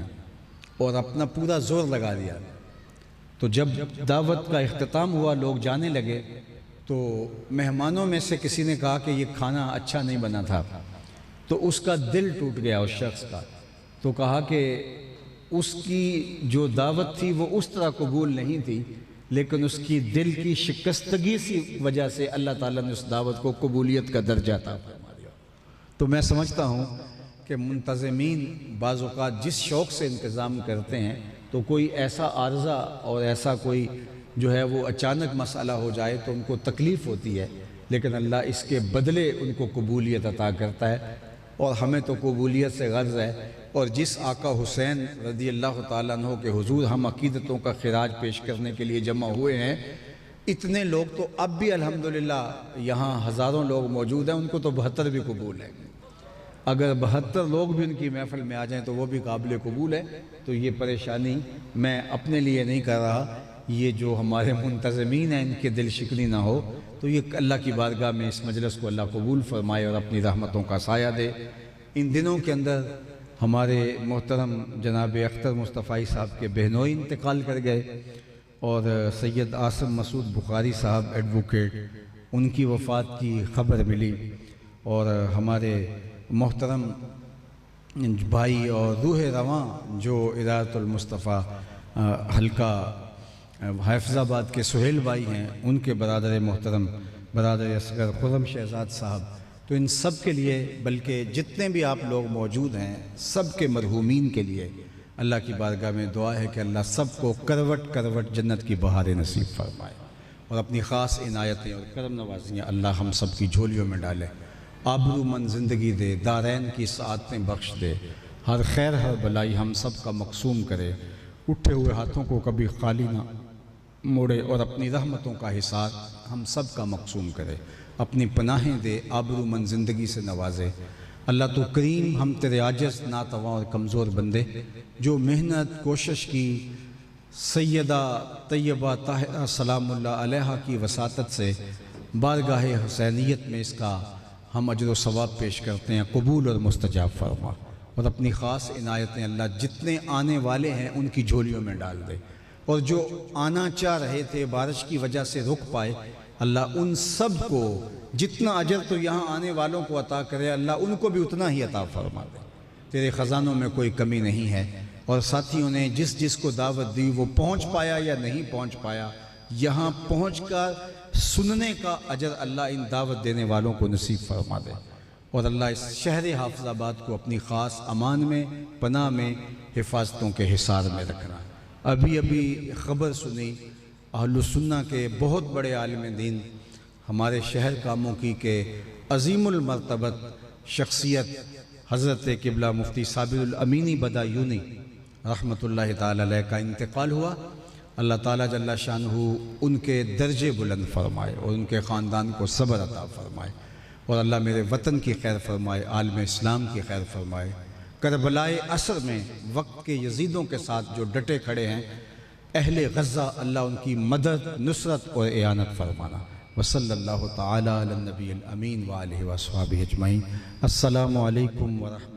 اور اپنا پورا زور لگا دیا، تو جب دعوت کا اختتام ہوا، لوگ جانے لگے، تو مہمانوں میں سے کسی نے کہا کہ یہ کھانا اچھا نہیں بنا تھا، تو اس کا دل ٹوٹ گیا اس شخص کا، تو کہا کہ اس کی جو دعوت تھی وہ اس طرح قبول نہیں تھی، لیکن اس کی دل کی شکستگی سی وجہ سے اللہ تعالیٰ نے اس دعوت کو قبولیت کا درجہ عطا فرما دیا۔ تو میں سمجھتا ہوں کہ منتظمین بعض اوقات جس شوق سے انتظام کرتے ہیں، تو کوئی ایسا عارضہ اور ایسا کوئی جو ہے وہ اچانک مسئلہ ہو جائے تو ان کو تکلیف ہوتی ہے، لیکن اللہ اس کے بدلے ان کو قبولیت عطا کرتا ہے، اور ہمیں تو قبولیت سے غرض ہے۔ اور جس آقا حسین رضی اللہ تعالیٰ عنہ کے حضور ہم عقیدتوں کا خراج پیش کرنے کے لیے جمع ہوئے ہیں، اتنے لوگ تو اب بھی الحمدللہ یہاں ہزاروں لوگ موجود ہیں، ان کو تو 72 بھی قبول ہے۔ اگر 72 لوگ بھی ان کی محفل میں آ جائیں تو وہ بھی قابل قبول ہے۔ تو یہ پریشانی میں اپنے لیے نہیں کر رہا، یہ جو ہمارے منتظمین ہیں ان کے دل شکنی نہ ہو، تو یہ اللہ کی بارگاہ میں اس مجلس کو اللہ قبول فرمائے اور اپنی رحمتوں کا سایہ دے۔ ان دنوں کے اندر ہمارے محترم جناب اختر مصطفی صاحب کے بہنوئی انتقال کر گئے، اور سید عاصم مسعود بخاری صاحب ایڈوکیٹ، ان کی وفات کی خبر ملی، اور ہمارے محترم بھائی اور روح رواں جو ادارۃ المصطفیٰ حلقہ حافظ آباد کے سہیل بھائی ہیں، ان کے برادر محترم برادر اصغر خرم شہزاد صاحب، تو ان سب کے لیے، بلکہ جتنے بھی آپ لوگ موجود ہیں سب کے مرحومین کے لیے اللہ کی بارگاہ میں دعا ہے کہ اللہ سب کو کروٹ کروٹ جنت کی بہاریں نصیب فرمائے، اور اپنی خاص عنایتیں اور کرم نوازیاں اللہ ہم سب کی جھولیوں میں ڈالے، آبرو مند زندگی دے، دارین کی سعادتیں بخش دے، ہر خیر ہر بلائی ہم سب کا مقسوم کرے، اٹھے ہوئے ہاتھوں کو کبھی خالی نہ موڑے، اور اپنی رحمتوں کا حصار ہم سب کا مقسوم کرے، اپنی پناہیں دے، آبرو مند زندگی سے نوازے۔ اللہ تو کریم، ہم تیرے عاجز ناتواں اور کمزور بندے، جو محنت کوشش کی سیدہ طیبہ طاہرہ سلام اللہ علیہا کی وساطت سے بارگاہ حسینیت میں اس کا ہم اجر و ثواب پیش کرتے ہیں، قبول اور مستجاب فرما، اور اپنی خاص عنایتیں اللہ جتنے آنے والے ہیں ان کی جھولیوں میں ڈال دے، اور جو آنا چاہ رہے تھے بارش کی وجہ سے رک پائے، اللہ ان سب کو جتنا اجر تو یہاں آنے والوں کو عطا کرے، اللہ ان کو بھی اتنا ہی عطا فرما دے۔ تیرے خزانوں میں کوئی کمی نہیں ہے، اور ساتھیوں نے جس کو دعوت دی وہ پہنچ پایا یا نہیں پہنچ پایا، یہاں پہنچ کر سننے کا اجر اللہ ان دعوت دینے والوں کو نصیب فرما دے، اور اللہ اس شہر حافظ آباد کو اپنی خاص امان میں، پناہ میں، حفاظتوں کے حصار میں رکھنا۔ ابھی خبر سنی اہل السنہ کے بہت بڑے عالم دین ہمارے شہر کاموں کی کہ عظیم المرتبت شخصیت حضرت قبلہ مفتی صابر الامینی بدایونی رحمۃ اللہ تعالی علیہ کا انتقال ہوا۔ اللہ تعالیٰ جل شانہ ان کے درجے بلند فرمائے، اور ان کے خاندان کو صبر عطا فرمائے، اور اللہ میرے وطن کی خیر فرمائے، عالم اسلام کی خیر فرمائے۔ کربلائے عصر میں وقت کے یزیدوں کے ساتھ جو ڈٹے کھڑے ہیں، اہل غزہ، اللہ ان کی مدد، نصرت اور اعانت فرمانا۔ وصلی اللہ تعالی علی النبی الامین وآلہ وصحبہ اجمعین۔ السلام علیکم ورحمۃ اللہ۔